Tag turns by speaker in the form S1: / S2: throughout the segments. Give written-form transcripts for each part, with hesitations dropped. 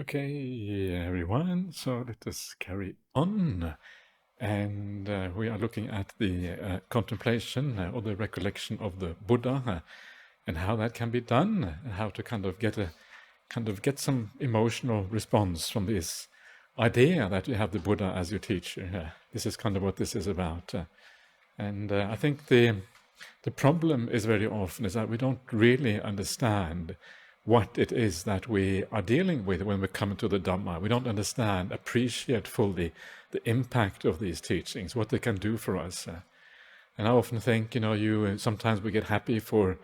S1: Okay, everyone, so let us carry on. And we are looking at the contemplation or the recollection of the Buddha and how that can be done, and how to get some emotional response from this idea that you have the Buddha as your teacher. This is kind of what this is about. And I think the problem is very often is that we don't really understand what it is that we are dealing with when we come to the Dhamma. We don't understand, appreciate fully the impact of these teachings, what they can do for us. And I often think, sometimes we get happy for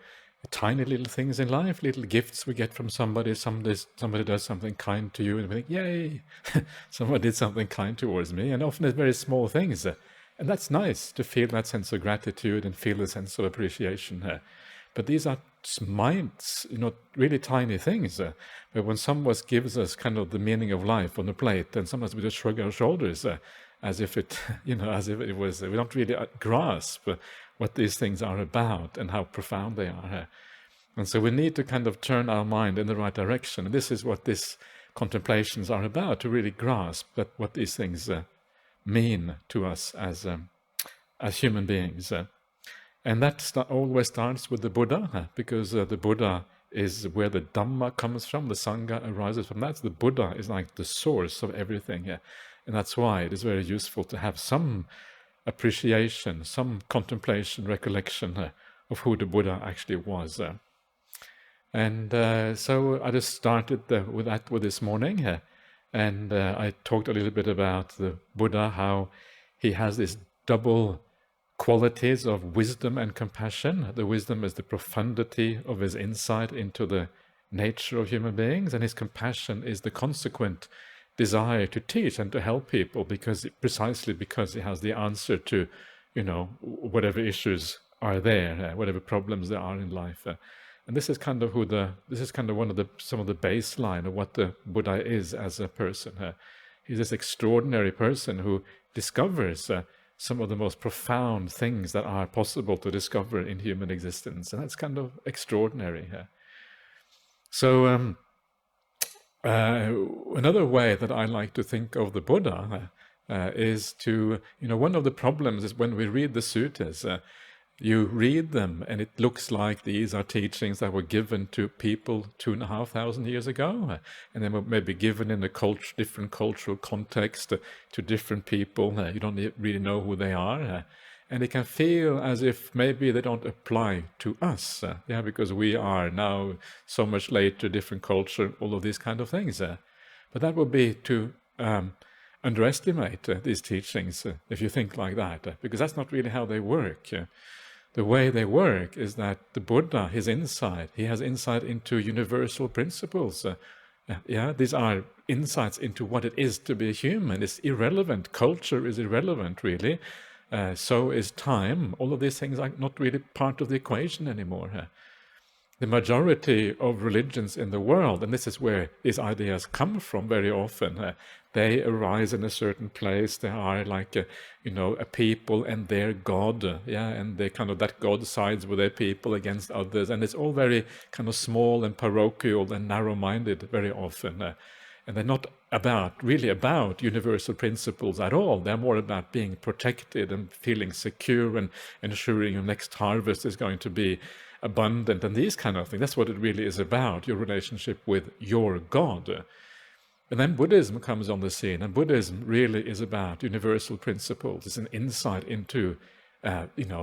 S1: tiny little things in life, little gifts we get from somebody. Somebody does something kind to you, and we think, "Yay, someone did something kind towards me." And often it's very small things, and that's nice to feel that sense of gratitude and feel a sense of appreciation. But these are minds, really tiny things. But when someone gives us kind of the meaning of life on the plate, then sometimes we just shrug our shoulders, as if it, as if it was. We don't really grasp what these things are about and how profound they are. And so we need to kind of turn our mind in the right direction. And this is what these contemplations are about, to really grasp what these things mean to us as human beings. And that always starts with the Buddha, because the Buddha is where the Dhamma comes from, the Sangha arises from that. The Buddha is like the source of everything. And that's why it is very useful to have some appreciation, some contemplation, recollection of who the Buddha actually was. And so I just started with that this morning. And I talked a little bit about the Buddha, how he has this double qualities of wisdom and compassion. The wisdom is the profundity of his insight into the nature of human beings, and his compassion is the consequent desire to teach and to help people, precisely because he has the answer to, whatever issues are there, whatever problems there are in life. And this is kind of some of the baseline of what the Buddha is as a person. He's this extraordinary person who discovers some of the most profound things that are possible to discover in human existence, and that's kind of extraordinary. So another way that I like to think of the Buddha is to, one of the problems is when we read the suttas, you read them and it looks like these are teachings that were given to people 2,500 years ago, and they were maybe given in a different cultural context to different people. You don't really know who they are. And it can feel as if maybe they don't apply to us, because we are now so much later, different culture, all of these kind of things. But that would be to underestimate these teachings, if you think like that, because that's not really how they work. The way they work is that the Buddha, his insight, he has insight into universal principles. These are insights into what it is to be a human. It's irrelevant. Culture is irrelevant, really. So is time. All of these things are not really part of the equation anymore. The majority of religions in the world, and this is where these ideas come from very often, they arise in a certain place. They are like a people and their God, and they kind of, that God sides with their people against others, and it's all very kind of small and parochial and narrow-minded very often. And they're not really about universal principles at all. They're more about being protected and feeling secure and ensuring your next harvest is going to be abundant and these kind of things. That's what it really is about, your relationship with your God. And then Buddhism comes on the scene, and Buddhism really is about universal principles. It's an insight into,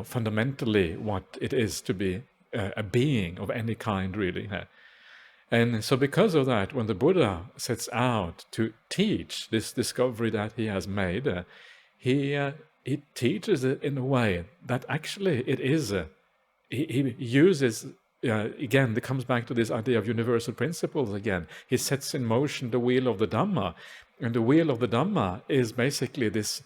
S1: fundamentally what it is to be a being of any kind, really. And so because of that, when the Buddha sets out to teach this discovery that he has made, he teaches it in a way that actually it is he uses, again, it comes back to this idea of universal principles again. He sets in motion the wheel of the Dhamma. And the wheel of the Dhamma is basically this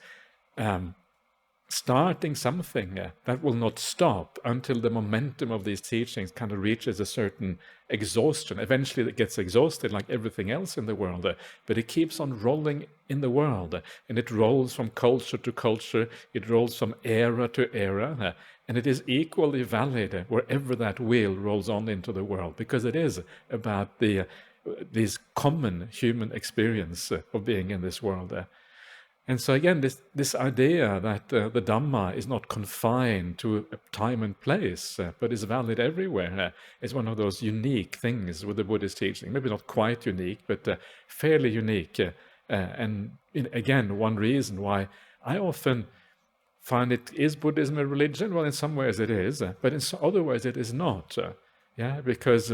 S1: starting something that will not stop until the momentum of these teachings kind of reaches a certain exhaustion. Eventually it gets exhausted like everything else in the world, but it keeps on rolling in the world, and it rolls from culture to culture, it rolls from era to era, and it is equally valid wherever that wheel rolls on into the world, because it is about the this common human experience of being in this world. And so again, this idea that the Dhamma is not confined to a time and place, but is valid everywhere, is one of those unique things with the Buddhist teaching. Maybe not quite unique, but fairly unique. And again, one reason why I often find is Buddhism a religion? Well, in some ways it is, but in other ways it is not. Because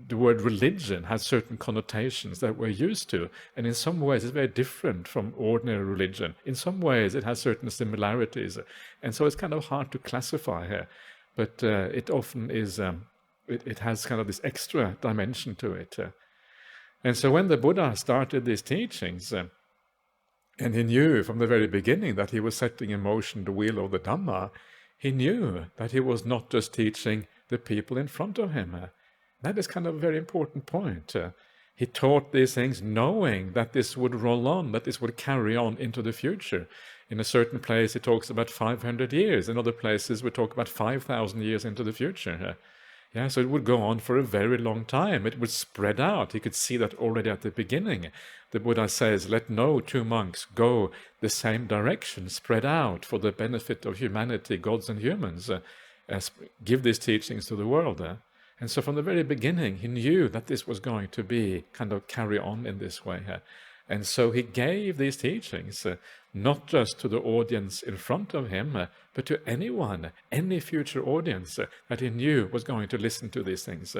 S1: the word religion has certain connotations that we're used to, and in some ways it's very different from ordinary religion. In some ways it has certain similarities, and so it's kind of hard to classify here, but it often is, it has kind of this extra dimension to it. And so when the Buddha started these teachings, and he knew from the very beginning that he was setting in motion the wheel of the Dhamma, he knew that he was not just teaching the people in front of him. That is kind of a very important point. He taught these things knowing that this would roll on, that this would carry on into the future. In a certain place he talks about 500 years, in other places we talk about 5,000 years into the future. So it would go on for a very long time. It would spread out. He could see that already at the beginning. The Buddha says, let no two monks go the same direction, spread out for the benefit of humanity, gods and humans. Give these teachings to the world. And so from the very beginning, he knew that this was going to be kind of carry on in this way. And so he gave these teachings, not just to the audience in front of him, but to anyone, any future audience that he knew was going to listen to these things.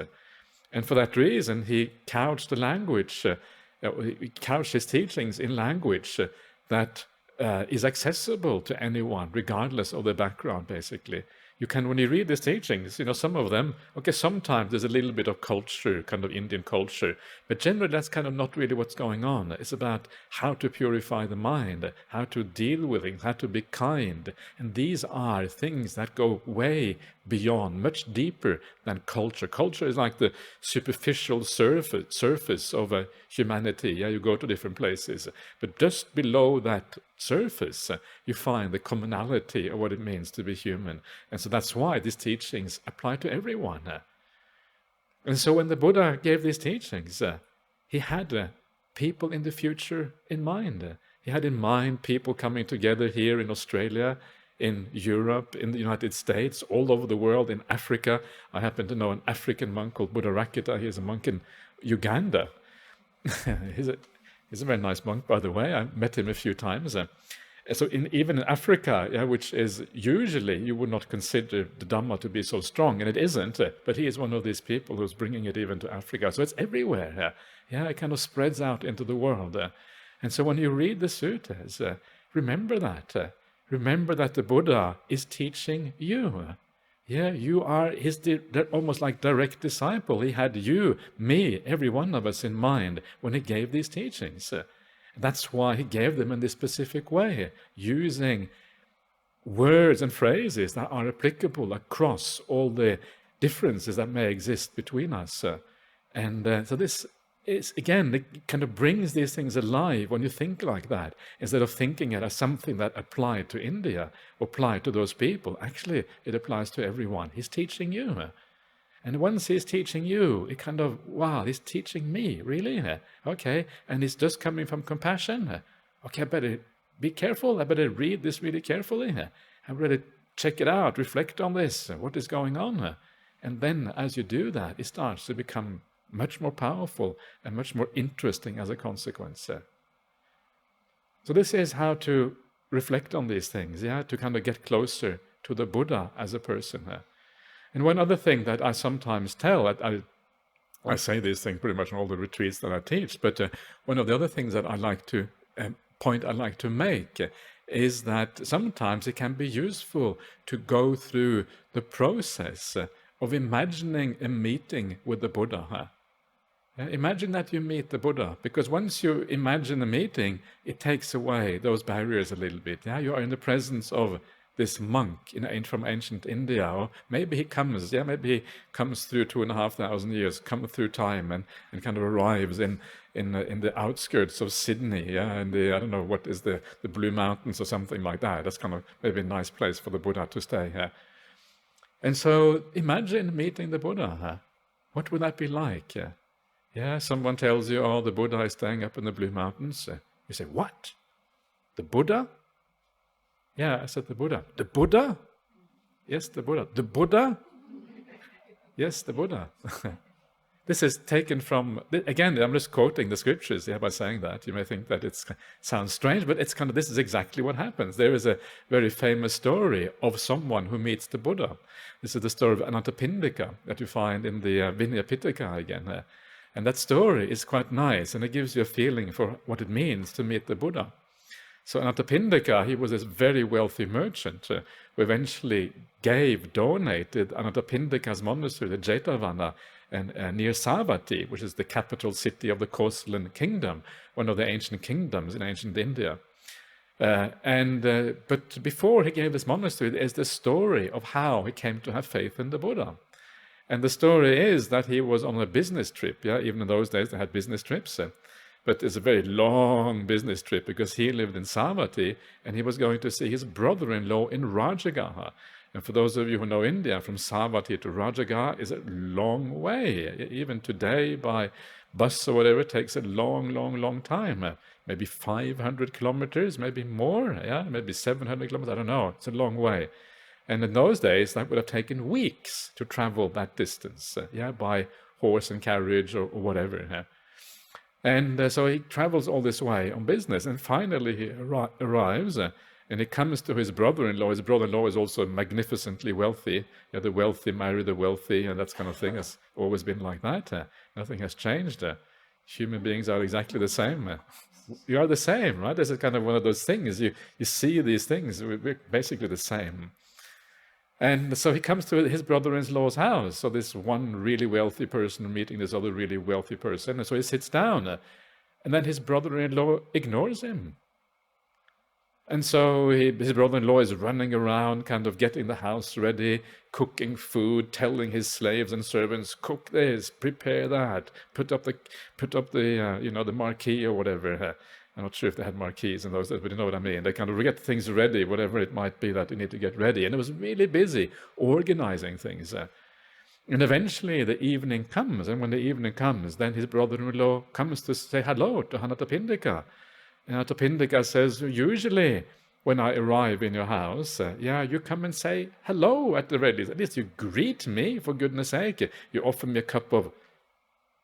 S1: And for that reason, he couched the language, he couched his teachings in language that is accessible to anyone, regardless of their background, basically. You can, when you read these teachings, some of them, okay, sometimes there's a little bit of culture, kind of Indian culture, but generally that's kind of not really what's going on. It's about how to purify the mind, how to deal with things, how to be kind. And these are things that go way beyond, much deeper than culture. Culture is like the superficial surface of humanity. You go to different places. But just below that surface, you find the commonality of what it means to be human. And so that's why these teachings apply to everyone. And so when the Buddha gave these teachings, he had people in the future in mind. He had in mind people coming together here in Australia, in Europe, in the United States, all over the world, in Africa. I happen to know an African monk called Buddha Rakkhita. He's a monk in Uganda. He's a very nice monk, by the way. I met him a few times. So even in Africa, which is usually, you would not consider the Dhamma to be so strong, and it isn't, but he is one of these people who's bringing it even to Africa. So it's everywhere. It kind of spreads out into the world. And so when you read the suttas, remember that. Remember that the Buddha is teaching you. You are his almost like direct disciple. He had you, me, every one of us in mind when he gave these teachings. That's why he gave them in this specific way, using words and phrases that are applicable across all the differences that may exist between us. So this is, again, it kind of brings these things alive when you think like that, instead of thinking it as something that applied to India or applied to those people. Actually, it applies to everyone. He's teaching you. And once he's teaching you, it kind of, wow, he's teaching me, really? Okay, and it's just coming from compassion. Okay, I better be careful. I better read this really carefully. I better check it out, reflect on this, what is going on. And then as you do that, it starts to become much more powerful and much more interesting as a consequence. So this is how to reflect on these things, to kind of get closer to the Buddha as a person. And one other thing that I sometimes tell, I say these things pretty much in all the retreats that I teach, but one of the other things that I like to point I like to make is that sometimes it can be useful to go through the process of imagining a meeting with the Buddha. Imagine that you meet the Buddha, because once you imagine a meeting, it takes away those barriers a little bit. You are in the presence of this monk from ancient India, or maybe he comes, maybe he comes through 2,500 years, come through time and kind of arrives in the outskirts of Sydney, and I don't know, what is the Blue Mountains or something like that. That's kind of maybe a nice place for the Buddha to stay. And so imagine meeting the Buddha. What would that be like? Yeah, someone tells you, oh, the Buddha is staying up in the Blue Mountains. You say, what? The Buddha? Yeah, I said the Buddha. The Buddha? Yes, the Buddha. The Buddha? Yes, the Buddha. This is taken from, again, I'm just quoting the scriptures by saying that. You may think that it sounds strange, but it's this is exactly what happens. There is a very famous story of someone who meets the Buddha. This is the story of Anathapindika that you find in the Vinaya Pitaka again. And that story is quite nice, and it gives you a feeling for what it means to meet the Buddha. So Anathapindika, he was this very wealthy merchant who eventually donated Anathapindika's monastery, the Jetavana, and near Savatthi, which is the capital city of the Koslan kingdom, one of the ancient kingdoms in ancient India. But before he gave this monastery, there's the story of how he came to have faith in the Buddha. And the story is that he was on a business trip. Yeah, even in those days they had business trips. But it's a very long business trip because he lived in Savatthi and he was going to see his brother-in-law in Rajagaha. And for those of you who know India, from Savatthi to Rajagaha is a long way. Even today, by bus or whatever, it takes a long time. Maybe 500 kilometers, maybe more, yeah, maybe 700 kilometers, I don't know. It's a long way. And in those days, that would have taken weeks to travel that distance, by horse and carriage or whatever. Yeah. And so he travels all this way on business, and finally he arrives, and he comes to his brother-in-law. His brother-in-law is also magnificently wealthy. The wealthy marry the wealthy, and that kind of thing has always been like that. Nothing has changed. Human beings are exactly the same. You are the same, right? This is kind of one of those things. You see these things, we're basically the same. And so he comes to his brother-in-law's house. So this one really wealthy person meeting this other really wealthy person. And so he sits down, and then his brother-in-law ignores him. And so his brother-in-law is running around, kind of getting the house ready, cooking food, telling his slaves and servants, cook this, prepare that, put up the the marquee or whatever. I'm not sure if they had marquees in those days, but you know what I mean. They kind of get things ready, whatever it might be that you need to get ready. And it was really busy organizing things. And eventually the evening comes, and when the evening comes, then his brother-in-law comes to say hello to Anathapindika. And Anathapindika says, usually when I arrive in your house, you come and say hello at the very least. At least you greet me, for goodness sake. You offer me a cup of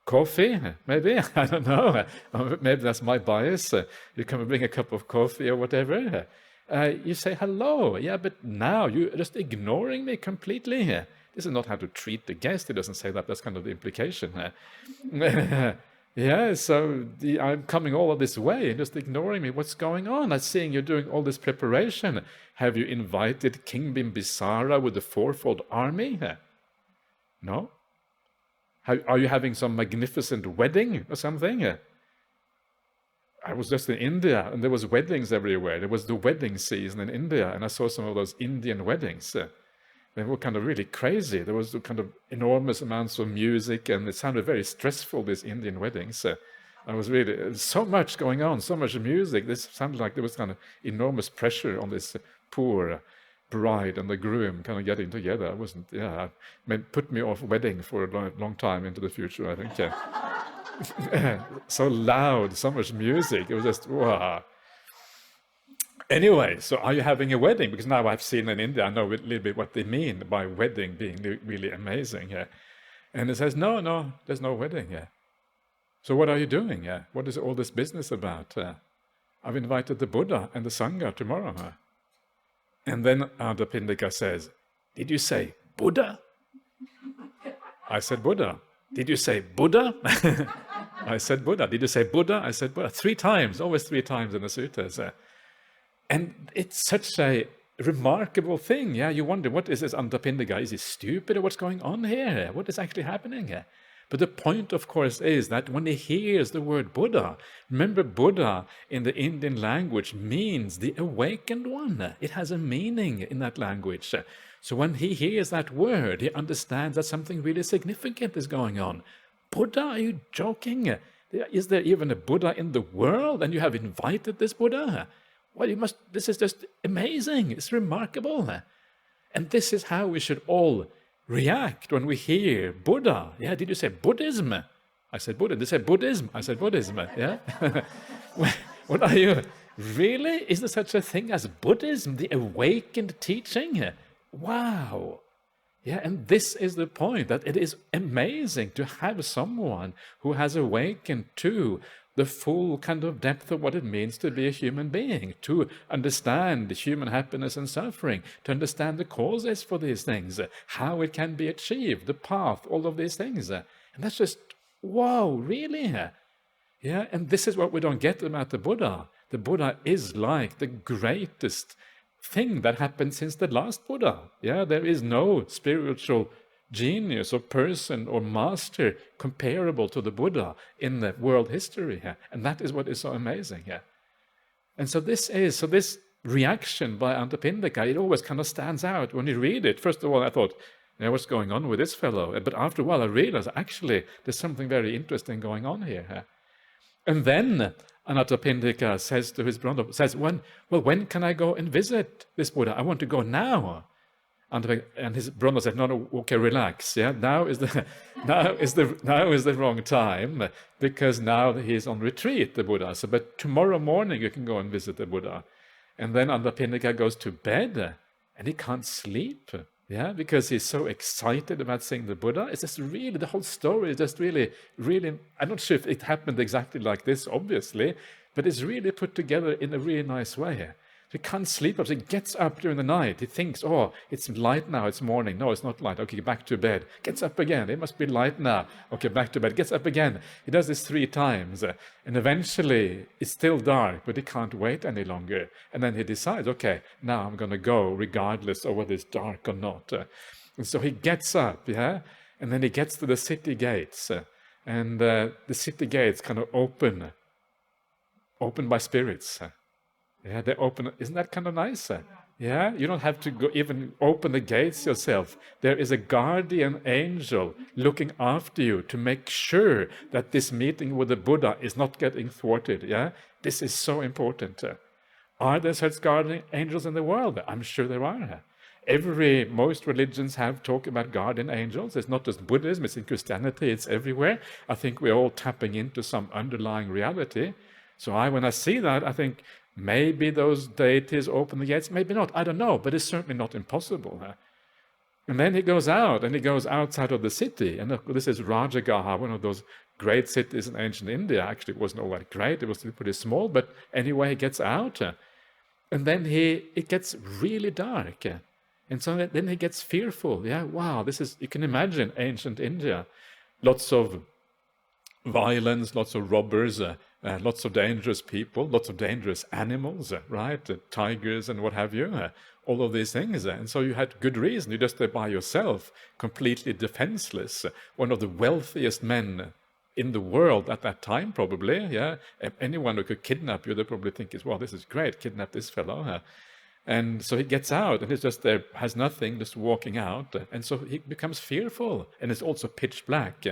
S1: coffee, maybe, I don't know. Maybe that's my bias. You come and bring a cup of coffee or whatever. You say hello, but now you're just ignoring me completely. This is not how to treat the guest. He doesn't say that. That's kind of the implication. So I'm coming all of this way and just ignoring me. What's going on? I'm seeing you're doing all this preparation. Have you invited King Bimbisara with the fourfold army? No? Are you having some magnificent wedding or something? I was just in India, and there was weddings everywhere. There was the wedding season in India, and I saw some of those Indian weddings. They were kind of really crazy. There was kind of enormous amounts of music, and it sounded very stressful, these Indian weddings. I was really, so much going on, so much music. This sounded like there was kind of enormous pressure on this poor bride and the groom kind of getting together. I wasn't, put me off wedding for a long time into the future, I think. So loud, so much music. It was just, wow. Anyway, so are you having a wedding? Because now I've seen in India, I know a little bit what they mean by wedding being really amazing. And it says, no, there's no wedding. So what are you doing? What is all this business about? I've invited the Buddha and the Sangha tomorrow. And then Anathapindika says, did you say Buddha? I said Buddha. Did you say Buddha? I said Buddha. Did you say Buddha? I said Buddha. 3 times, always 3 times in the suttas. And it's such a remarkable thing. You wonder, what is this Anathapindika? Is he stupid or what's going on here? What is actually happening here? But the point, of course, is that when he hears the word Buddha, remember Buddha in the Indian language means the awakened one. It has a meaning in that language. So when he hears that word, he understands that something really significant is going on. Buddha, are you joking? Is there even a Buddha in the world? And you have invited this Buddha? Well, this is just amazing. It's remarkable. And this is how we should all react when we hear Buddha. Did you say Buddhism? I said, Buddha. They said, Buddhism. I said, Buddhism. Yeah? What are you? Really? Is there such a thing as Buddhism, the awakened teaching? Wow. Yeah, and this is the point, that it is amazing to have someone who has awakened to the full kind of depth of what it means to be a human being, to understand human happiness and suffering, to understand the causes for these things, how it can be achieved, the path, all of these things. And that's just, wow, really? Yeah, and this is what we don't get about the Buddha. The Buddha is like the greatest thing that happened since the last Buddha. Yeah, there is no spiritual genius or person or master comparable to the Buddha in the world history. And that is what is so amazing. And so this reaction by Anathapindika, it always kind of stands out when you read it. First of all, I thought, what's going on with this fellow? But after a while, I realized, actually, there's something very interesting going on here. And then Anathapindika says to his brother, when can I go and visit this Buddha? I want to go now. And his brother said, no, okay, relax. Yeah, now is the wrong time, because now he is on retreat, the Buddha. So, but tomorrow morning you can go and visit the Buddha. And then Anathapindika goes to bed, and he can't sleep. Yeah, because he's so excited about seeing the Buddha. It's just really, the whole story is just really, really, I'm not sure if it happened exactly like this, obviously, but it's really put together in a really nice way. He can't sleep, so he gets up during the night. He thinks, oh, it's light now, it's morning. No, it's not light. Okay, back to bed. Gets up again. It must be light now. Okay, back to bed. Gets up again. He does this 3 times. And eventually, it's still dark, but he can't wait any longer. And then he decides, okay, now I'm going to go, regardless of whether it's dark or not. And so he gets up, yeah? And then he gets to the city gates. And the city gates kind of open by spirits. Yeah, they open. Isn't that kind of nice? Yeah, you don't have to go even open the gates yourself. There is a guardian angel looking after you to make sure that this meeting with the Buddha is not getting thwarted. Yeah, this is so important. Are there such guardian angels in the world? I'm sure there are. Most religions have talk about guardian angels. It's not just Buddhism, it's in Christianity, it's everywhere. I think we're all tapping into some underlying reality. So when I see that, I think, maybe those deities open the gates, maybe not, I don't know, but it's certainly not impossible. And then he goes out, and he goes outside of the city, and this is Rajagaha, one of those great cities in ancient India. Actually, it wasn't all that great, it was pretty small, but anyway, he gets out, and then it gets really dark, and so then he gets fearful. Yeah, wow, you can imagine ancient India, lots of violence, lots of robbers, lots of dangerous people, lots of dangerous animals, right? Tigers and what have you, all of these things. And so you had good reason. You're just there by yourself, completely defenseless. One of the wealthiest men in the world at that time, probably. Yeah, anyone who could kidnap you, they probably think, well, this is great, kidnap this fellow. And so he gets out, and he's just there, has nothing, just walking out. And so he becomes fearful, and it's also pitch black.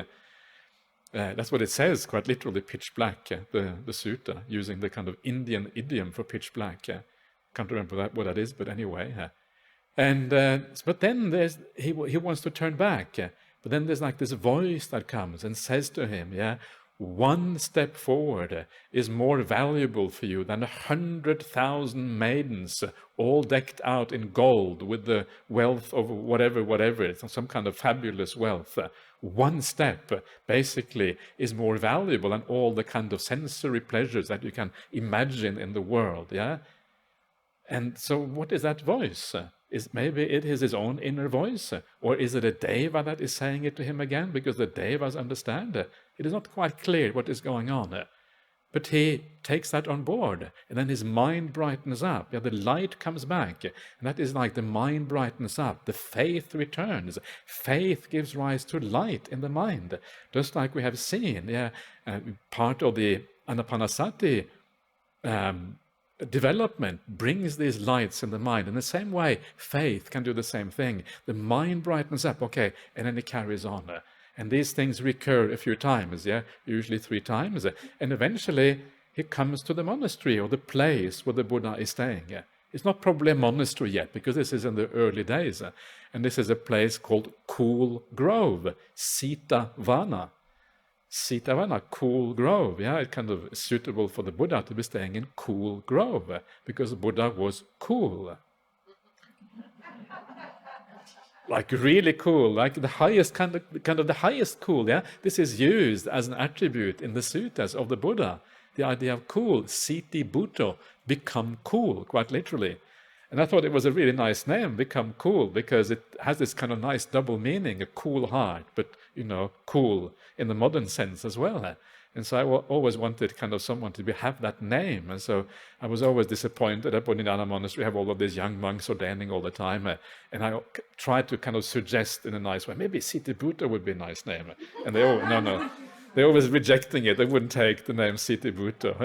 S1: That's what it says, quite literally, pitch black, the sutta, using the kind of Indian idiom for pitch black. Can't remember what that is, but anyway. But then he wants to turn back. But then there's like this voice that comes and says to him, one step forward is more valuable for you than 100,000 maidens, all decked out in gold with the wealth of whatever, it's some kind of fabulous wealth. One step, basically, is more valuable than all the kind of sensory pleasures that you can imagine in the world, yeah? And so what is that voice? Maybe it is his own inner voice, or is it a deva that is saying it to him again? Because the devas understand. It is not quite clear what is going on. But he takes that on board, and then his mind brightens up. The light comes back, and that is like the mind brightens up. The faith returns. Faith gives rise to light in the mind, just like we have seen. Part of the Anapanasati development brings these lights in the mind. In the same way, faith can do the same thing. The mind brightens up, okay, and then it carries on. And these things recur a few times, usually 3 times. And eventually, he comes to the monastery or the place where the Buddha is staying. It's not probably a monastery yet, because this is in the early days. And this is a place called Cool Grove, Sita Vana. Sitavana, cool grove. Yeah, it's kind of suitable for the Buddha to be staying in cool grove because the Buddha was cool. Like really cool, like the highest kind of the highest cool. Yeah, this is used as an attribute in the suttas of the Buddha. The idea of cool, siti bhutto, become cool, quite literally. And I thought it was a really nice name, become cool, because it has this kind of nice double meaning, a cool heart, but cool in the modern sense as well. And so I always wanted kind of someone to have that name. And so I was always disappointed at Bodhidharma Monastery. We have all of these young monks ordaining all the time. And I tried to kind of suggest in a nice way, maybe Siti Bhutto would be a nice name. And they all, no. They're always rejecting it. They wouldn't take the name Siti Bhutto.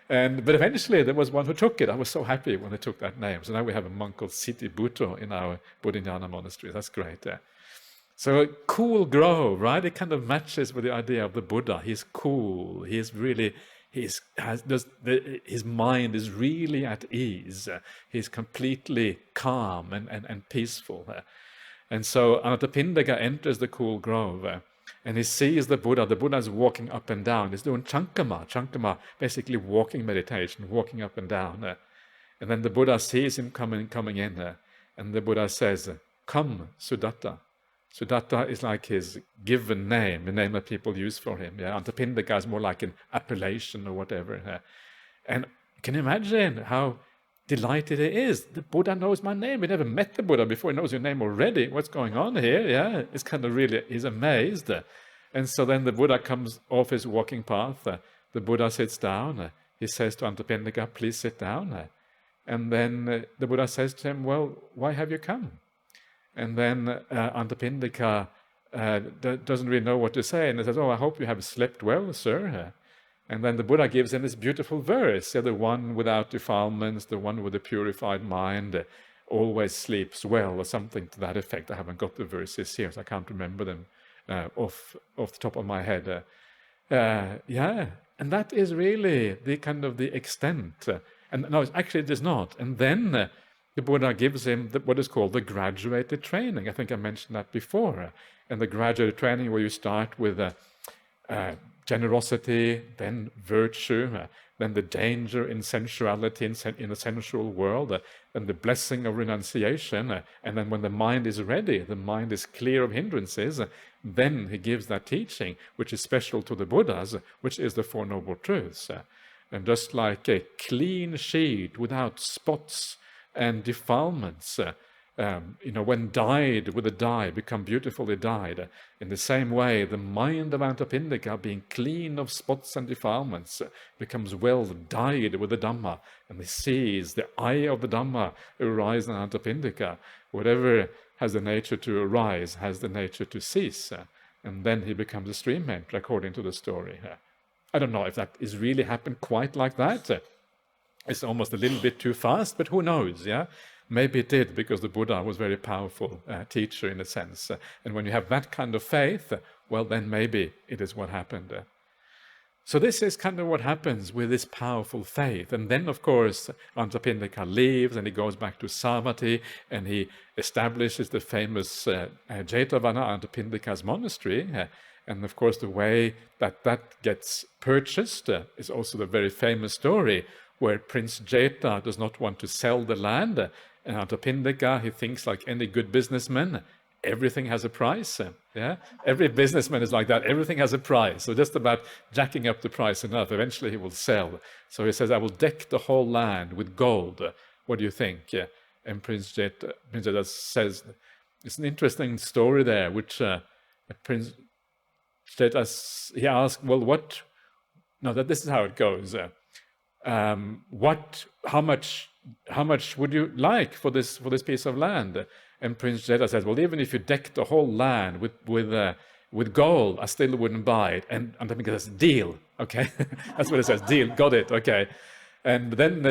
S1: But eventually there was one who took it. I was so happy when they took that name. So now we have a monk called Siti Bhutto in our Bodhidharma Monastery. That's great. So a cool grove, right? It kind of matches with the idea of the Buddha. He's cool. He's really, his mind is really at ease. He's completely calm and peaceful. And so Anathapindika enters the cool grove and he sees the Buddha. The Buddha is walking up and down. He's doing chankama, basically walking meditation, walking up and down. And then the Buddha sees him coming in. And the Buddha says, "Come, Sudatta." Sudatta is like his given name, the name that people use for him. Yeah, Anathapindika is more like an appellation or whatever. And can you imagine how delighted he is? The Buddha knows my name. He never met the Buddha before. He knows your name already. What's going on here? Yeah, it's kind of really, he's amazed. And so then the Buddha comes off his walking path. The Buddha sits down. He says to Anathapindika, "Please sit down." And then the Buddha says to him, "Well, why have you come?" And then Anathapindika doesn't really know what to say, and he says, "Oh, I hope you have slept well, sir." And then the Buddha gives him this beautiful verse, the one without defilements, the one with a purified mind, always sleeps well, or something to that effect. I haven't got the verses here, so I can't remember them off the top of my head. And that is really the kind of the extent. And no, actually it is not. And then the Buddha gives him what is called the graduated training. I think I mentioned that before. And the graduated training where you start with generosity, then virtue, then the danger in sensuality in the sensual world, then the blessing of renunciation. And then when the mind is ready, the mind is clear of hindrances, then he gives that teaching, which is special to the Buddhas, which is the Four Noble Truths. And just like a clean sheet without spots and defilements, when dyed with a dye, become beautifully dyed. In the same way, the mind of Anathapindika, being clean of spots and defilements, becomes well dyed with the Dhamma, and he sees the eye of the Dhamma arise in Anathapindika. Whatever has the nature to arise has the nature to cease, and then he becomes a stream entry, according to the story. I don't know if that is really happened quite like that. It's almost a little bit too fast, but who knows, yeah? Maybe it did, because the Buddha was a very powerful teacher in a sense. And when you have that kind of faith, well, then maybe it is what happened. So this is kind of what happens with this powerful faith. And then, of course, Anathapindika leaves and he goes back to Savatthi and he establishes the famous Jetavana, Anathapindika's monastery. And of course, the way that gets purchased is also the very famous story where Prince Jeta does not want to sell the land. And Anathapindika, he thinks like any good businessman, everything has a price. Yeah, every businessman is like that. Everything has a price. So just about jacking up the price enough, eventually he will sell. So he says, "I will deck the whole land with gold. What do you think?" And Prince Jeta says, it's an interesting story there, which Prince Jeta, he asked, "Well, what?" No, this is how it goes. How much would you like for this piece of land? And Prince Jeta says, "Well, even if you decked the whole land with gold, I still wouldn't buy it." And Anathapindika says, "Deal." Okay, that's what it says. Deal. Got it. Okay. And then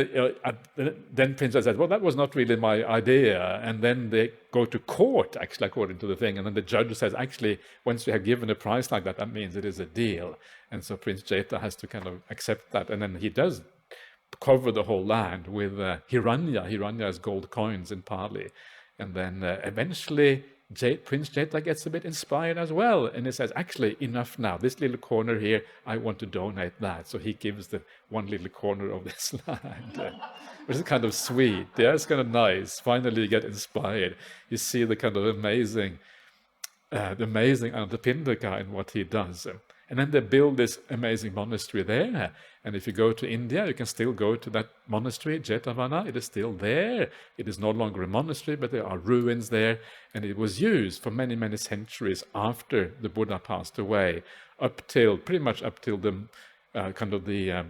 S1: Prince Jeta says, "Well, that was not really my idea." And then they go to court, actually, according to the thing. And then the judge says, "Actually, once you have given a price like that, that means it is a deal." And so Prince Jeta has to kind of accept that. And then he does cover the whole land with Hiranya. Hiranya is gold coins in Pali. And then eventually Prince Jeta gets a bit inspired as well, and he says, actually, enough now. This little corner here, I want to donate that. So he gives the one little corner of this land, which is kind of sweet. Yeah, it's kind of nice. Finally, you get inspired. You see the kind of amazing Anathapindika in what he does. And then they build this amazing monastery there. And if you go to India, you can still go to that monastery, Jetavana. It is still there. It is no longer a monastery, but there are ruins there. And it was used for many, many centuries after the Buddha passed away, pretty much up till the the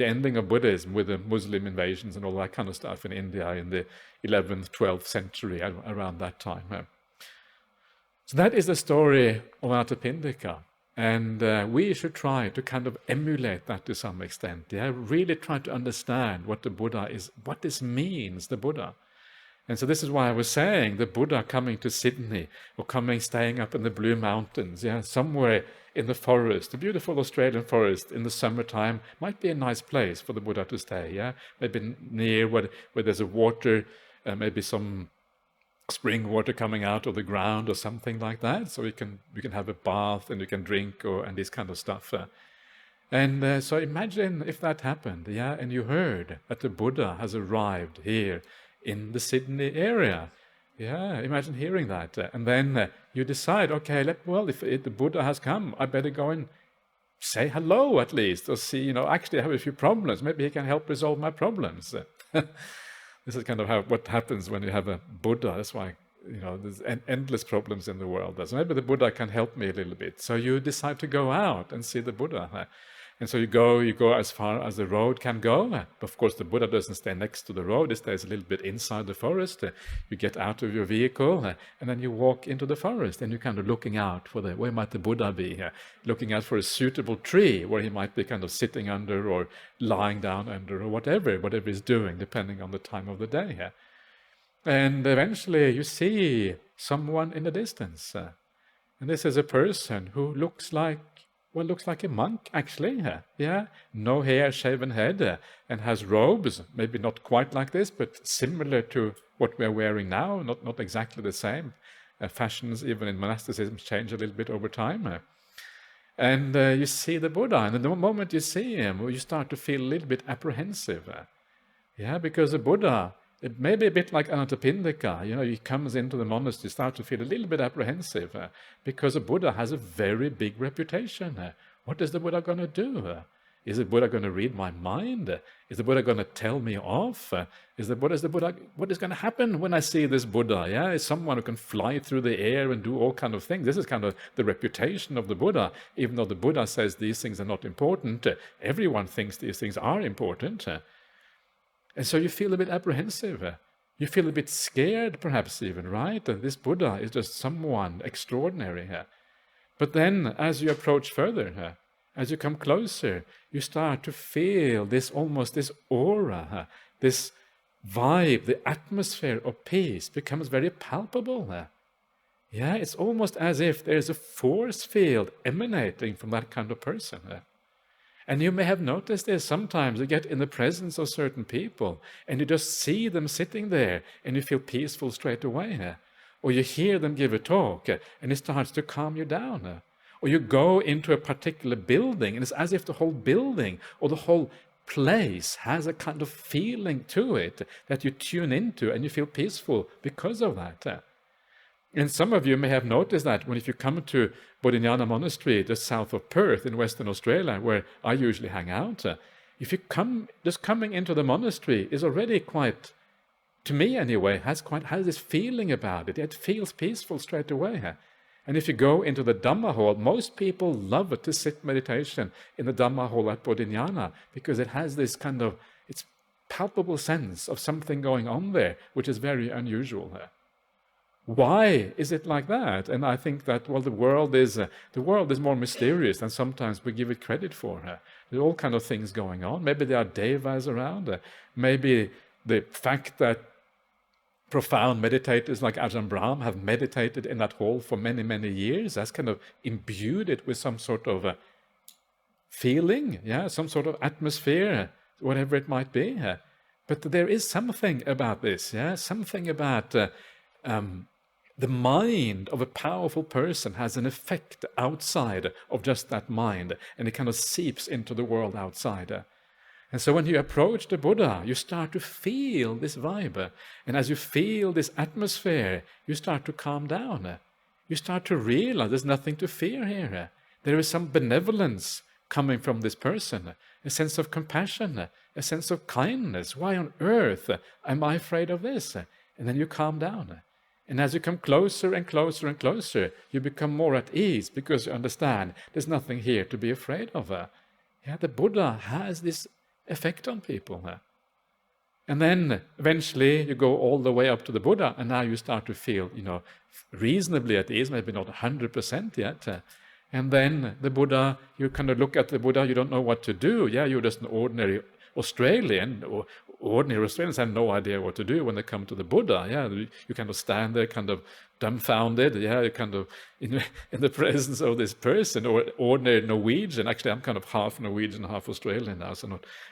S1: ending of Buddhism with the Muslim invasions and all that kind of stuff in India in the 11th, 12th century, around that time. So that is the story of Anathapindika. And we should try to kind of emulate that to some extent. Yeah, really try to understand what the Buddha is, what this means, the Buddha. And so this is why I was saying the Buddha coming to Sydney or staying up in the Blue Mountains, yeah, somewhere in the forest, the beautiful Australian forest in the summertime might be a nice place for the Buddha to stay. Yeah, maybe near where there's a water, maybe some spring water coming out of the ground or something like that, so you can have a bath and you can drink and this kind of stuff. So imagine if that happened, yeah, and you heard that the Buddha has arrived here in the Sydney area. Yeah, imagine hearing that. And then you decide, okay, if the Buddha has come, I better go and say hello at least, or see, actually I have a few problems. Maybe he can help resolve my problems. This is kind of what happens when you have a Buddha. That's why, there's endless problems in the world. So maybe the Buddha can help me a little bit. So you decide to go out and see the Buddha. And so you go as far as the road can go. Of course, the Buddha doesn't stay next to the road. It stays a little bit inside the forest. You get out of your vehicle and then you walk into the forest and you're kind of looking out for where might the Buddha be? Looking out for a suitable tree where he might be kind of sitting under or lying down under or whatever he's doing, depending on the time of the day. And eventually you see someone in the distance. And this is a person who looks like a monk, actually. Yeah, no hair, shaven head, and has robes, maybe not quite like this, but similar to what we're wearing now, not exactly the same. Fashions, even in monasticism, change a little bit over time. And you see the Buddha, and the moment you see him, you start to feel a little bit apprehensive. Yeah, because the Buddha, it may be a bit like Anathapindika, he comes into the monastery, start to feel a little bit apprehensive because the Buddha has a very big reputation. What is the Buddha going to do? Is the Buddha going to read my mind? Is the Buddha going to tell me off? What is going to happen when I see this Buddha? Yeah, is someone who can fly through the air and do all kind of things? This is kind of the reputation of the Buddha. Even though the Buddha says these things are not important, everyone thinks these things are important. And so you feel a bit apprehensive. You feel a bit scared, perhaps even, right? And this Buddha is just someone extraordinary. But then, as you approach further, as you come closer, you start to feel this aura, this vibe, the atmosphere of peace becomes very palpable. Yeah, it's almost as if there's a force field emanating from that kind of person. And you may have noticed this sometimes. You get in the presence of certain people and you just see them sitting there and you feel peaceful straight away. Or you hear them give a talk and it starts to calm you down. Or you go into a particular building and it's as if the whole building or the whole place has a kind of feeling to it that you tune into and you feel peaceful because of that. And some of you may have noticed that if you come to Bodhinyana Monastery just south of Perth in Western Australia, where I usually hang out, if you just coming into the monastery is already quite, to me anyway, has this feeling about it. It feels peaceful straight away. And if you go into the Dhamma hall, most people love it to sit meditation in the Dhamma hall at Bodhinyana because it has this kind of, it's palpable sense of something going on there, which is very unusual. Why is it like that? And I think that, the world is more mysterious than sometimes we give it credit for. There are all kind of things going on. Maybe there are devas around. Maybe the fact that profound meditators like Ajahn Brahm have meditated in that hall for many, many years has kind of imbued it with some sort of feeling, some sort of atmosphere, whatever it might be. But there is something about this, something about the mind of a powerful person has an effect outside of just that mind, and it kind of seeps into the world outside. And so when you approach the Buddha, you start to feel this vibe. And as you feel this atmosphere, you start to calm down. You start to realize there's nothing to fear here. There is some benevolence coming from this person, a sense of compassion, a sense of kindness. Why on earth am I afraid of this? And then you calm down. And as you come closer and closer and closer, you become more at ease because you understand there's nothing here to be afraid of. Yeah, the Buddha has this effect on people. And then eventually you go all the way up to the Buddha, and now you start to feel, reasonably at ease, maybe not 100% yet. And then the Buddha, you kind of look at the Buddha, you don't know what to do. Yeah, you're just an ordinary Australian, or ordinary Australians have no idea what to do when they come to the Buddha. Yeah, you kind of stand there kind of dumbfounded. Yeah, you kind of in the presence of this person, or ordinary Norwegian. Actually, I'm kind of half Norwegian, half Australian now, so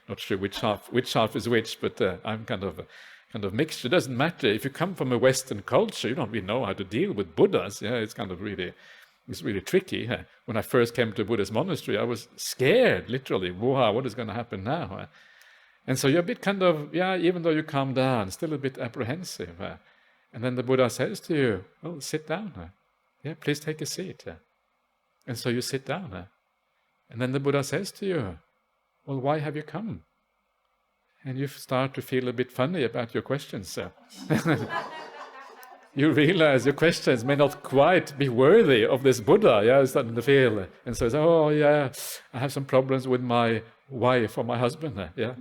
S1: not sure which half is which, but I'm kind of mixture. It doesn't matter. If you come from a Western culture, you don't really know how to deal with Buddhas. Yeah, it's really tricky. When I first came to a Buddhist monastery, I was scared, literally. Wow, what is going to happen now? And so you're a bit kind of, even though you calm down, still a bit apprehensive. And then the Buddha says to you, well, sit down. Yeah, please take a seat. And so you sit down. And then the Buddha says to you, well, why have you come? And you start to feel a bit funny about your questions. You realize your questions may not quite be worthy of this Buddha. Yeah, it's starting to feel. And so, oh yeah, I have some problems with my wife or my husband. Yeah.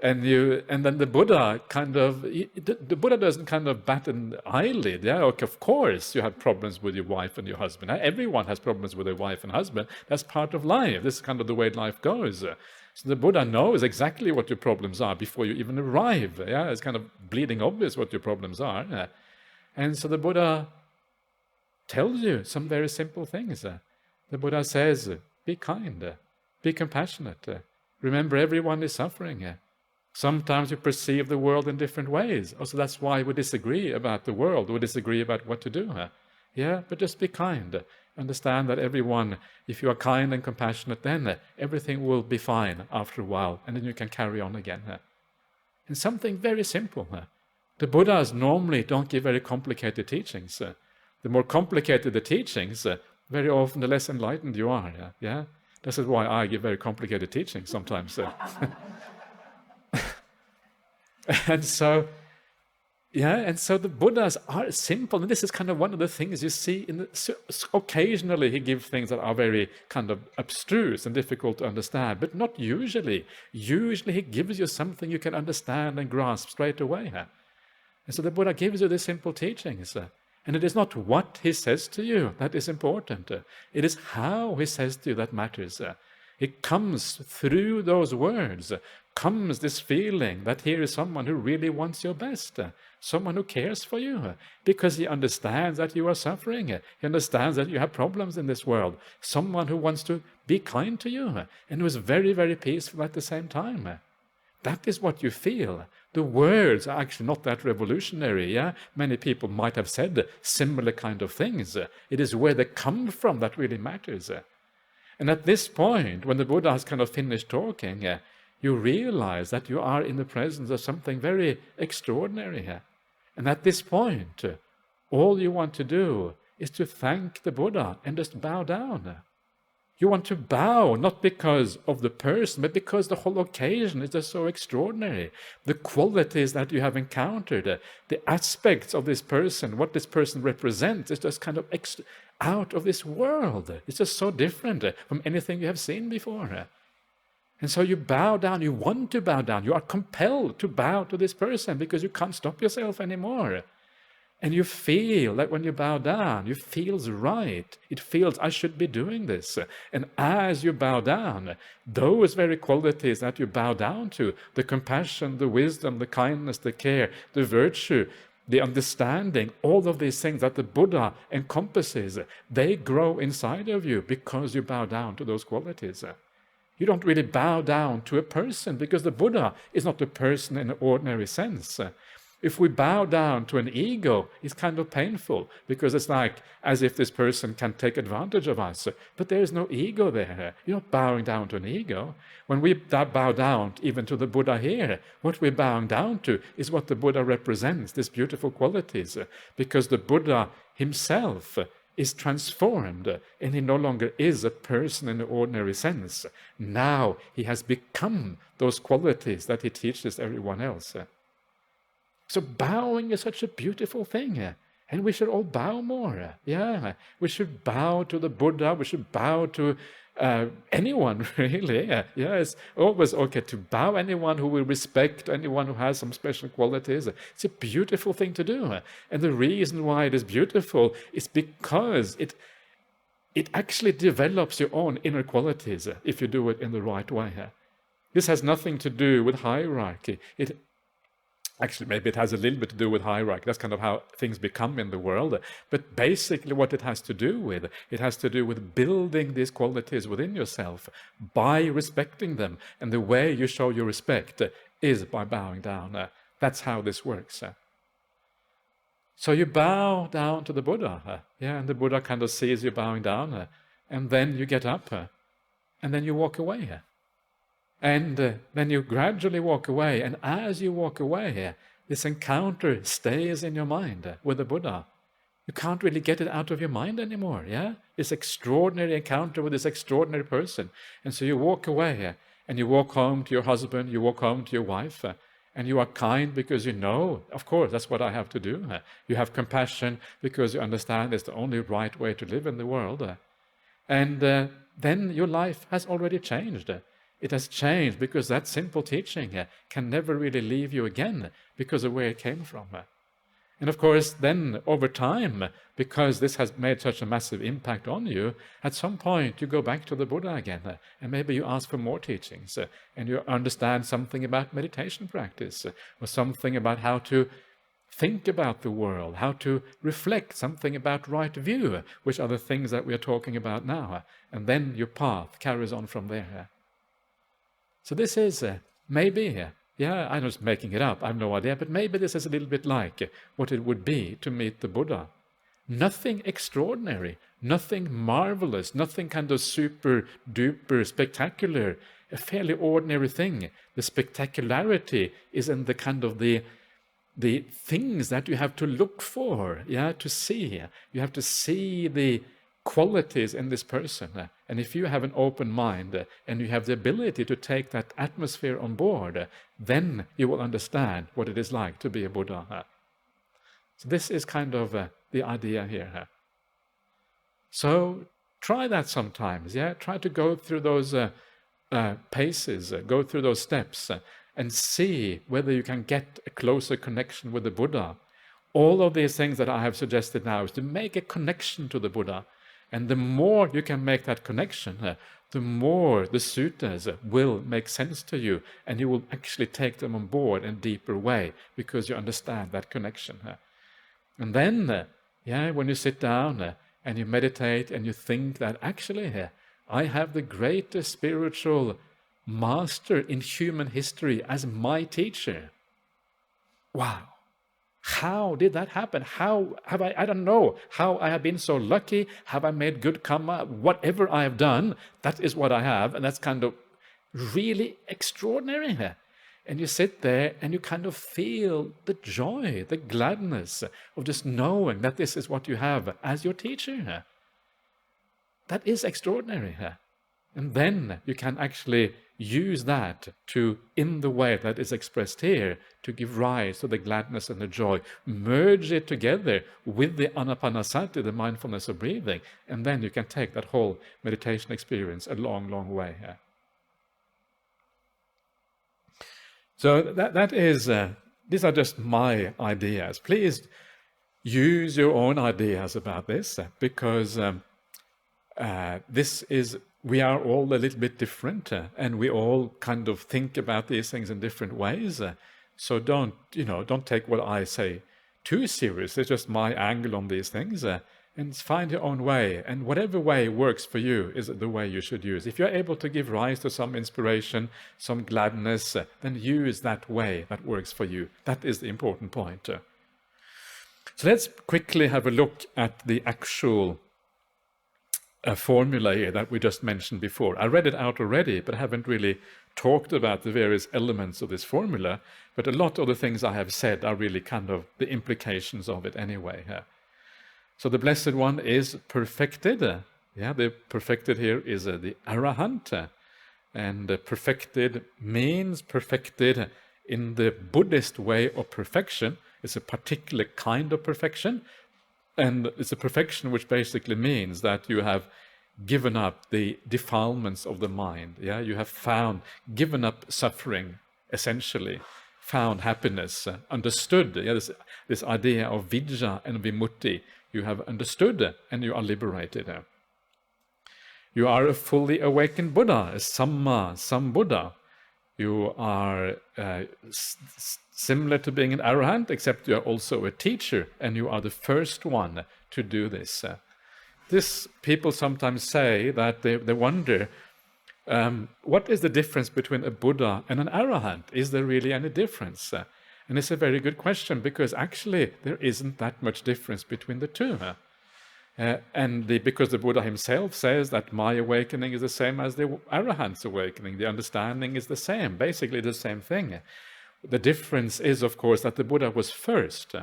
S1: And then the Buddha the Buddha doesn't kind of bat an eyelid. Yeah, okay, of course you have problems with your wife and your husband. Everyone has problems with their wife and husband. That's part of life. This is kind of the way life goes. So the Buddha knows exactly what your problems are before you even arrive. Yeah, it's kind of bleeding obvious what your problems are. Yeah. And so the Buddha tells you some very simple things. The Buddha says, be kind, be compassionate. Remember, everyone is suffering. Sometimes you perceive the world in different ways. Also, that's why we disagree about the world. We disagree about what to do. Yeah, but just be kind. Understand that everyone, if you are kind and compassionate, then everything will be fine after a while, and then you can carry on again. And something very simple. The Buddhas normally don't give very complicated teachings. The more complicated the teachings, very often the less enlightened you are. Yeah, this is why I give very complicated teachings sometimes. And so the Buddhas are simple, and this is kind of one of the things you see occasionally he gives things that are very kind of abstruse and difficult to understand, but not usually. Usually he gives you something you can understand and grasp straight away. And so the Buddha gives you the simple teachings. And it is not what he says to you that is important. It is how he says to you that matters. It comes through those words, comes this feeling that here is someone who really wants your best, someone who cares for you, because he understands that you are suffering, he understands that you have problems in this world, someone who wants to be kind to you, and who is very, very peaceful at the same time. That is what you feel. The words are actually not that revolutionary. Yeah, many people might have said similar kind of things. It is where they come from that really matters. And at this point, when the Buddha has kind of finished talking, you realize that you are in the presence of something very extraordinary. And at this point, all you want to do is to thank the Buddha and just bow down. You want to bow, not because of the person, but because the whole occasion is just so extraordinary. The qualities that you have encountered, the aspects of this person, what this person represents, is just kind of out of this world. It's just so different from anything you have seen before. And so you bow down, you want to bow down, you are compelled to bow to this person because you can't stop yourself anymore. And you feel that when you bow down, it feels right. It feels, I should be doing this. And as you bow down, those very qualities that you bow down to, the compassion, the wisdom, the kindness, the care, the virtue, the understanding, all of these things that the Buddha encompasses, they grow inside of you because you bow down to those qualities. You don't really bow down to a person because the Buddha is not a person in an ordinary sense. If we bow down to an ego, it's kind of painful because it's like as if this person can take advantage of us. But there is no ego there. You're not bowing down to an ego. When we bow down even to the Buddha here, what we're bowing down to is what the Buddha represents, these beautiful qualities. Because the Buddha himself is transformed and he no longer is a person in the ordinary sense. Now he has become those qualities that he teaches everyone else. So bowing is such a beautiful thing, and we should all bow more. Yeah, we should bow to the Buddha. We should bow to anyone, really. Yeah, it's always okay to bow anyone who we respect, anyone who has some special qualities. It's a beautiful thing to do, and the reason why it is beautiful is because it actually develops your own inner qualities if you do it in the right way. This has nothing to do with hierarchy. Actually, maybe it has a little bit to do with hierarchy. That's kind of how things become in the world. But basically what it has to do with building these qualities within yourself by respecting them. And the way you show your respect is by bowing down. That's how this works. So you bow down to the Buddha. And the Buddha kind of sees you bowing down. And then you get up. And then you walk away. And then you gradually walk away, and as you walk away, this encounter stays in your mind with the Buddha. You can't really get it out of your mind anymore, This extraordinary encounter with this extraordinary person. And so you walk away, and you walk home to your husband, you walk home to your wife, and you are kind because you know, of course, that's what I have to do. You have compassion because you understand it's the only right way to live in the world. And then your life has already changed. It has changed because that simple teaching can never really leave you again because of where it came from. And of course, then over time, because this has made such a massive impact on you, at some point you go back to the Buddha again, and maybe you ask for more teachings, and you understand something about meditation practice, or something about how to think about the world, how to reflect, something about right view, which are the things that we are talking about now. And then your path carries on from there. So this is maybe, I'm just making it up, I have no idea, but maybe this is a little bit like what it would be to meet the Buddha. Nothing extraordinary, nothing marvelous, nothing kind of super duper spectacular, a fairly ordinary thing. The spectacularity is in the kind of the things that you have to look for, to see. You have to see the qualities in this person. And if you have an open mind and you have the ability to take that atmosphere on board, then you will understand what it is like to be a Buddha. So this is kind of the idea here. So try that sometimes, Try to go through those paces, go through those steps, and see whether you can get a closer connection with the Buddha. All of these things that I have suggested now is to make a connection to the Buddha. And the more you can make that connection, the more the suttas will make sense to you, and you will actually take them on board in a deeper way because you understand that connection. And then, when you sit down and you meditate and you think that actually I have the greatest spiritual master in human history as my teacher. Wow! How did that happen? How have I don't know, how I have been so lucky, have I made good karma, whatever I have done, that is what I have, and that's kind of really extraordinary. And you sit there and you kind of feel the joy, the gladness of just knowing that this is what you have as your teacher. That is extraordinary. And then you can actually use that to, in the way that is expressed here, to give rise to the gladness and the joy. Merge it together with the anapanasati, the mindfulness of breathing, and then you can take that whole meditation experience a long, long way. So that is, these are just my ideas. Please use your own ideas about this, because this is, we are all a little bit different, and we all kind of think about these things in different ways. So don't take what I say too serious. It's just my angle on these things. and find your own way. And whatever way works for you is the way you should use. If you're able to give rise to some inspiration, some gladness, then use that way that works for you. That is the important point. So let's quickly have a look at the actual formula here that we just mentioned before. I read it out already, but I haven't really talked about the various elements of this formula. But a lot of the things I have said are really kind of the implications of it anyway. So the Blessed One is perfected. The perfected here is the Arahant. And perfected means perfected in the Buddhist way of perfection. It's a particular kind of perfection. And it's a perfection which basically means that you have given up the defilements of the mind. You have given up suffering, essentially, found happiness, understood. This idea of vidya and vimutti, you have understood and you are liberated. You are a fully awakened Buddha, a Sambuddha. You are similar to being an Arahant, except you are also a teacher, and you are the first one to do this. People sometimes say that they wonder, what is the difference between a Buddha and an Arahant? Is there really any difference? And it's a very good question, because actually there isn't that much difference between the two. Because the Buddha himself says that my awakening is the same as the Arahant's awakening. The understanding is the same, basically the same thing. The difference is, of course, that the Buddha was first.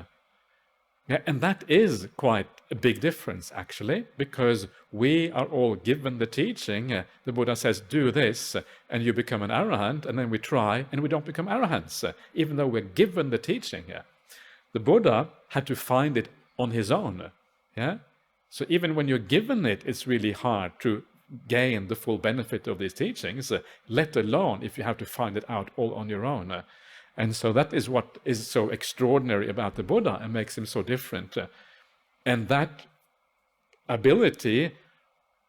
S1: And that is quite a big difference, actually, because we are all given the teaching. The Buddha says, do this, and you become an Arahant, and then we try, and we don't become Arahants, even though we're given the teaching. The Buddha had to find it on his own. So even when you're given it, it's really hard to gain the full benefit of these teachings, let alone if you have to find it out all on your own. And so that is what is so extraordinary about the Buddha and makes him so different. And that ability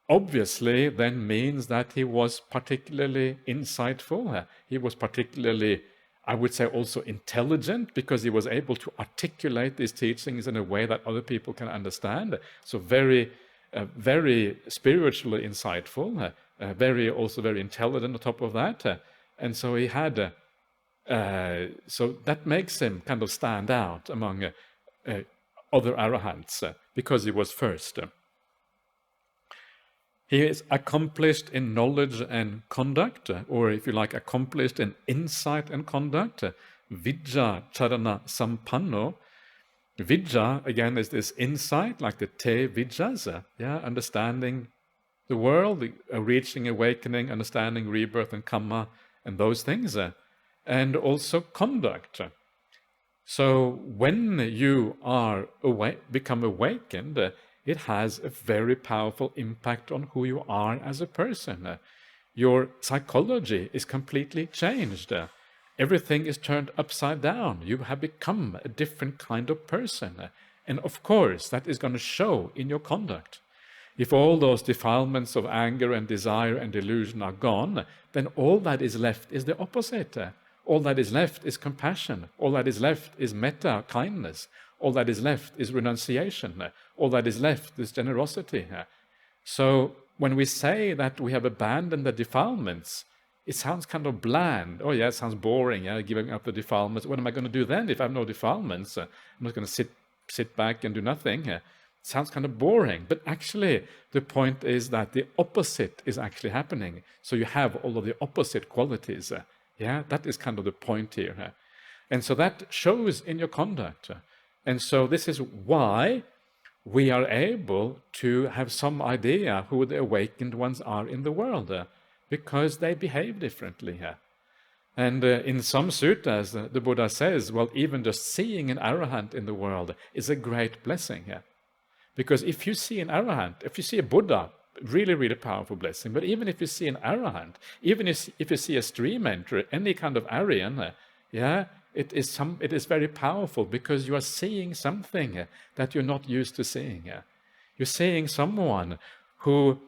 S1: obviously then means that he was particularly insightful. He was particularly, I would say, also intelligent, because he was able to articulate these teachings in a way that other people can understand. So very spiritually insightful, also very intelligent on top of that. And so he had, so that makes him kind of stand out among other Arahants, because he was first. He is accomplished in knowledge and conduct, or if you like, accomplished in insight and conduct. Vidya charana sampanno. Vidya, again, is this insight, like the te vidyas, understanding the world, reaching awakening, understanding rebirth and karma, and those things, and also conduct. So when you are become awakened, it has a very powerful impact on who you are as a person. Your psychology is completely changed. Everything is turned upside down. You have become a different kind of person. And of course, that is going to show in your conduct. If all those defilements of anger and desire and delusion are gone, then all that is left is the opposite. All that is left is compassion. All that is left is metta, kindness. All that is left is renunciation. All that is left is generosity. So when we say that we have abandoned the defilements, it sounds kind of bland. Oh yeah, it sounds boring, giving up the defilements. What am I going to do then if I have no defilements? I'm not going to sit back and do nothing. It sounds kind of boring. But actually, the point is that the opposite is actually happening. So you have all of the opposite qualities. That is kind of the point here. And so that shows in your conduct. And so this is why we are able to have some idea who the awakened ones are in the world, because they behave differently. And in some suttas, the Buddha says, well, even just seeing an Arahant in the world is a great blessing. Because if you see an Arahant, if you see a Buddha, really, really powerful blessing. But even if you see an Arahant, even if you see a stream enterer, any kind of Aryan, it is very powerful, because you are seeing something that you're not used to seeing. You're seeing someone who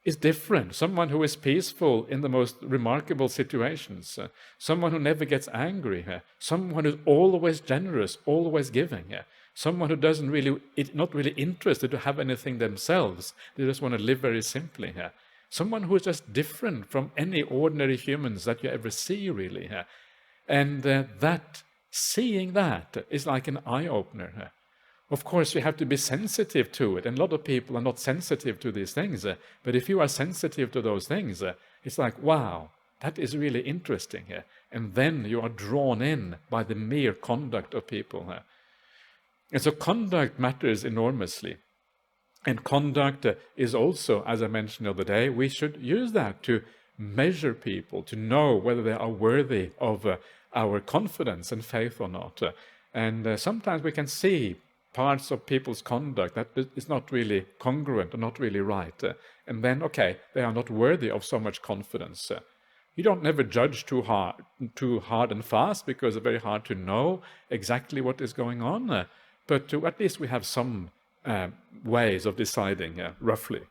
S1: is different, someone who is peaceful in the most remarkable situations, someone who never gets angry, someone who's always generous, always giving. Someone who doesn't really, not really interested to have anything themselves. They just want to live very simply here. Someone who is just different from any ordinary humans that you ever see, really. And seeing that is like an eye-opener. Of course, you have to be sensitive to it, and a lot of people are not sensitive to these things. But if you are sensitive to those things, it's like, wow, that is really interesting. And then you are drawn in by the mere conduct of people. And so conduct matters enormously. And conduct is also, as I mentioned the other day, we should use that to measure people, to know whether they are worthy of our confidence and faith or not. And sometimes we can see parts of people's conduct that is not really congruent or not really right. And then, okay, they are not worthy of so much confidence. You don't never judge too hard and fast, because it's very hard to know exactly what is going on. But at least we have some ways of deciding roughly.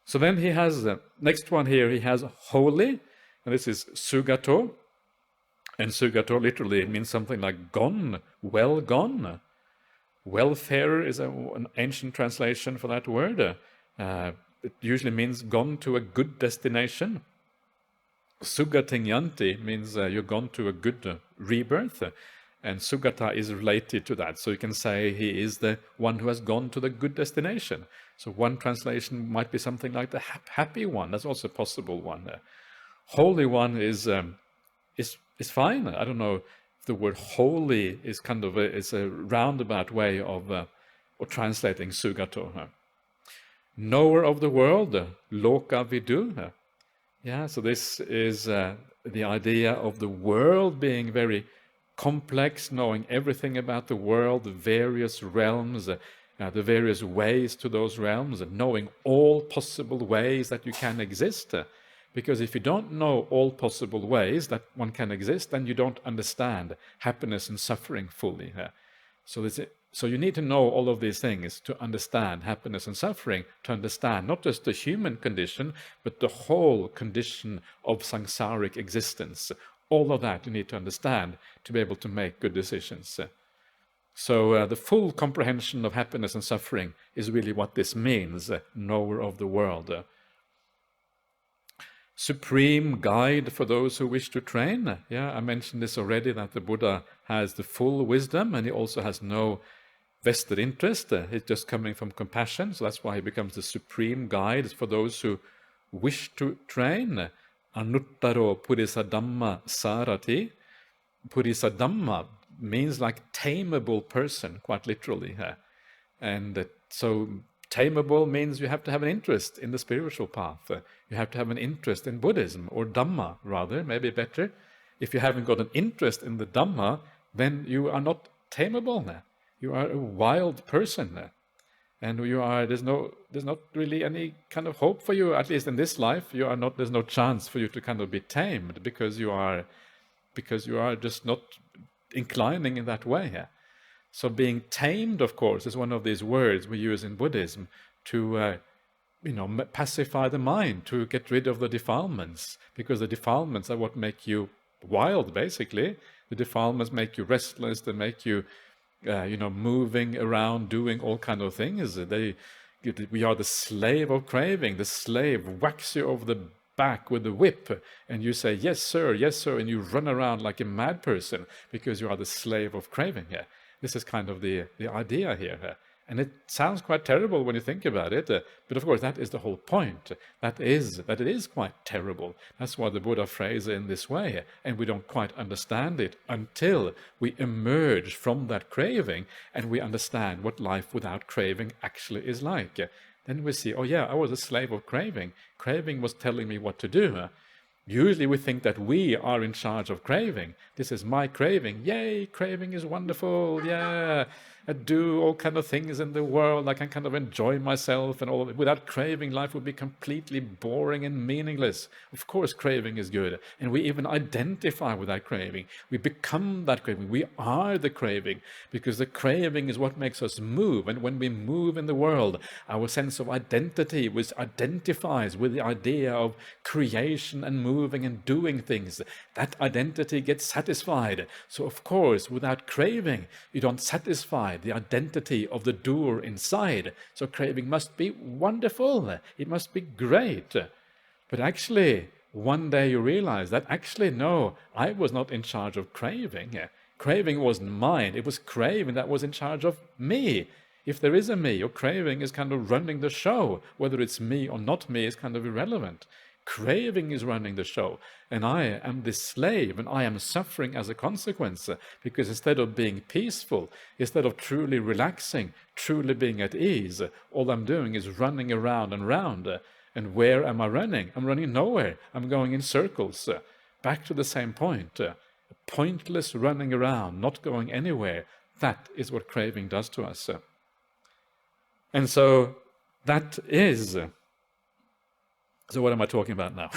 S1: So then he has, next one here, he has holy, and this is sugato. And sugato literally means something like gone, well gone. Welfare is an ancient translation for that word. It usually means gone to a good destination. Sugatinyanti means you're gone to a good rebirth. And sugata is related to that. So you can say he is the one who has gone to the good destination. So one translation might be something like the happy one. That's also a possible one. Holy one is fine. I don't know if the word holy is kind of a roundabout way of translating sugato. Knower of the world, loka vidu. Yeah, so this is the idea of the world being very complex, knowing everything about the world, the various realms, the various ways to those realms, and knowing all possible ways that you can exist. Because if you don't know all possible ways that one can exist, then you don't understand happiness and suffering fully. So you need to know all of these things to understand happiness and suffering, to understand not just the human condition, but the whole condition of samsaric existence. All of that you need to understand to be able to make good decisions. So the full comprehension of happiness and suffering is really what this means, knower of the world. Supreme guide for those who wish to train. Yeah, I mentioned this already, that the Buddha has the full wisdom and he also has no vested interest. It's just coming from compassion. So that's why he becomes the supreme guide for those who wish to train. Anuttaro Purisa Dhamma Sarati. Purisa Dhamma means like tameable person, quite literally. And so tameable means you have to have an interest in the spiritual path. You have to have an interest in Buddhism, or Dhamma rather, maybe better. If you haven't got an interest in the Dhamma, then you are not tameable. You are a wild person. And there's not really any kind of hope for you, at least in this life. There's no chance for you to kind of be tamed, because you are just not inclining in that way. So being tamed, of course, is one of these words we use in Buddhism to pacify the mind, to get rid of the defilements, because the defilements are what make you wild, basically. The defilements make you restless, they make you moving around, doing all kind of things. We are the slave of craving. The slave whacks you over the back with the whip, and you say, yes, sir, and you run around like a mad person because you are the slave of craving. This is kind of the idea here. And it sounds quite terrible when you think about it, but of course that is the whole point. That it is quite terrible. That's why the Buddha phrased it in this way, and we don't quite understand it until we emerge from that craving and we understand what life without craving actually is like. Then we see, oh yeah, I was a slave of craving. Craving was telling me what to do. Usually we think that we are in charge of craving. This is my craving. Yay, craving is wonderful, yeah. do all kind of things in the world. I can kind of enjoy myself and all of it. Without craving, life would be completely boring and meaningless. Of course, craving is good. And we even identify with that craving. We become that craving. We are the craving, because the craving is what makes us move. And when we move in the world, our sense of identity which identifies with the idea of creation and moving and doing things, that identity gets satisfied. So of course, without craving, you don't satisfy the identity of the doer inside. So craving must be wonderful. It must be great. But actually, one day you realize that actually, no, I was not in charge of craving. Craving wasn't mine. It was craving that was in charge of me. If there is a me, your craving is kind of running the show. Whether it's me or not me is kind of irrelevant. Craving is running the show, and I am the slave, and I am suffering as a consequence, because instead of being peaceful, instead of truly relaxing, truly being at ease, all I'm doing is running around and round. And where am I running? I'm running nowhere. I'm going in circles, back to the same point. Pointless running around, not going anywhere. That is what craving does to us. And so that is... So what am I talking about now?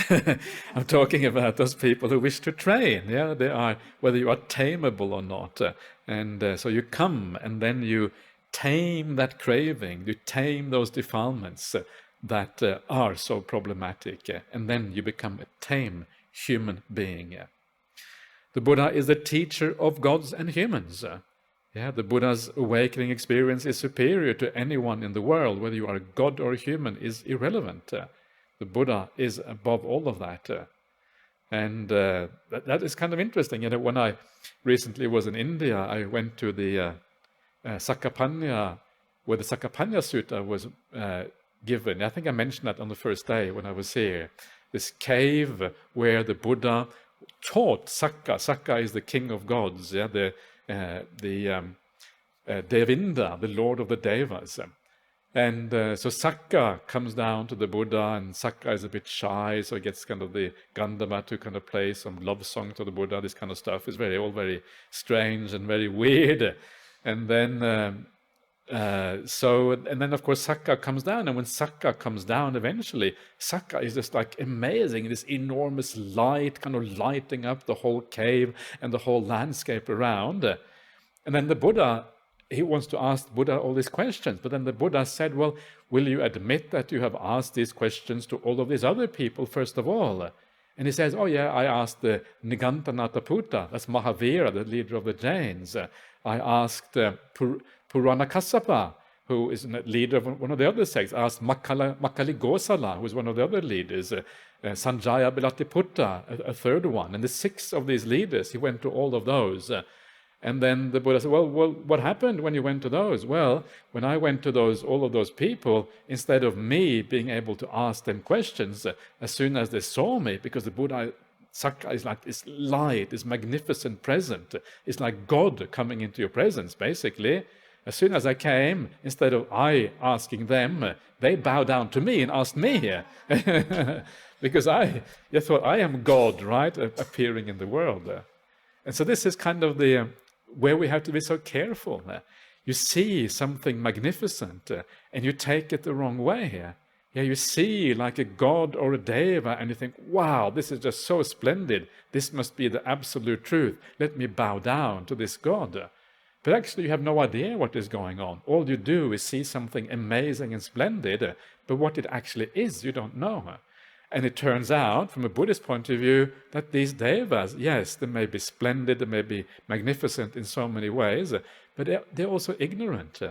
S1: I'm talking about those people who wish to train. Yeah, they are, whether you are tameable or not. So you come and then you tame that craving, you tame those defilements that are so problematic, and then you become a tame human being. The Buddha is the teacher of gods and humans. The Buddha's awakening experience is superior to anyone in the world. Whether you are a god or a human is irrelevant. The Buddha is above all of that. That is kind of interesting. When I recently was in India, I went to the Sakapanya, where the Sakapanya Sutta was given. I think I mentioned that on the first day when I was here. This cave where the Buddha taught Sakka. Sakka is the king of gods, the Devinda, the lord of the Devas. So Sakka comes down to the Buddha, and Sakka is a bit shy, so he gets kind of the Gandhama to kind of play some love song to the Buddha. This kind of stuff is all very strange and very weird. And then of course Sakka comes down, and when Sakka comes down eventually, Sakka is just like amazing, this enormous light kind of lighting up the whole cave and the whole landscape around. And then the Buddha, he wants to ask Buddha all these questions, but then the Buddha said, well, will you admit that you have asked these questions to all of these other people first of all? And he says, oh yeah, I asked the Nigantanataputta, that's Mahavira, the leader of the Jains. I asked Purana Kassapa, who is a leader of one of the other sects. I asked Makali Gosala, who is one of the other leaders. Sanjaya Belatiputta, a third one. And the 6 of these leaders, he went to all of those. And then the Buddha said, well, what happened when you went to those? Well, when I went to all of those people, instead of me being able to ask them questions, as soon as they saw me, because the Buddha, Sakka is like this light, this magnificent present. It's like God coming into your presence, basically. As soon as I came, instead of I asking them, they bowed down to me and asked me. Because I thought I am God, right, appearing in the world. And so this is kind of where we have to be so careful. You see something magnificent and you take it the wrong way. You see like a god or a deva and you think, wow, this is just so splendid. This must be the absolute truth. Let me bow down to this god. But actually you have no idea what is going on. All you do is see something amazing and splendid, but what it actually is, you don't know. And it turns out, from a Buddhist point of view, that these devas, yes, they may be splendid, they may be magnificent in so many ways, but they're also ignorant,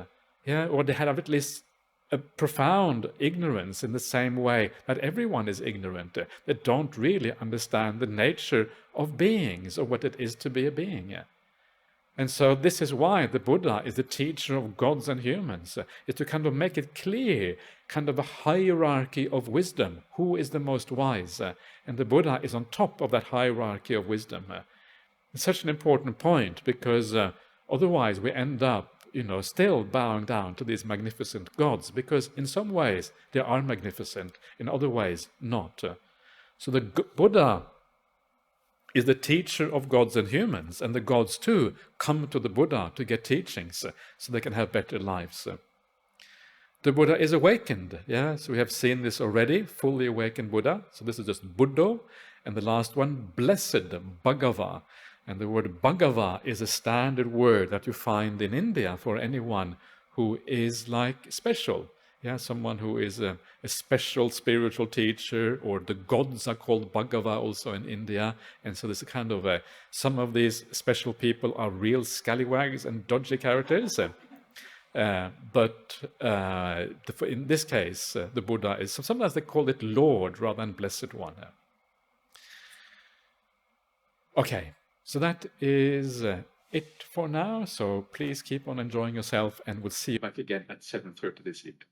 S1: or they have at least a profound ignorance in the same way that everyone is ignorant. They don't really understand the nature of beings, or what it is to be a being. And so this is why the Buddha is the teacher of gods and humans, is to kind of make it clear, kind of a hierarchy of wisdom. Who is the most wise? And the Buddha is on top of that hierarchy of wisdom. It's such an important point, because otherwise we end up, still bowing down to these magnificent gods, because in some ways they are magnificent, in other ways not. So the Buddha is the teacher of gods and humans, and the gods too come to the Buddha to get teachings so they can have better lives. The Buddha is awakened, yeah, so we have seen this already, fully awakened Buddha. So this is just Buddha, and the last one, blessed, Bhagava. And the word Bhagava is a standard word that you find in India for anyone who is like special. Yeah, someone who is a special spiritual teacher, or the gods are called Bhagava also in India. And so there's a kind of some of these special people are real scallywags and dodgy characters. But in this case, the Buddha is, sometimes they call it Lord rather than Blessed One. Okay, so that is it for now. So please keep on enjoying yourself, and we'll see you back again at 7:30 this evening.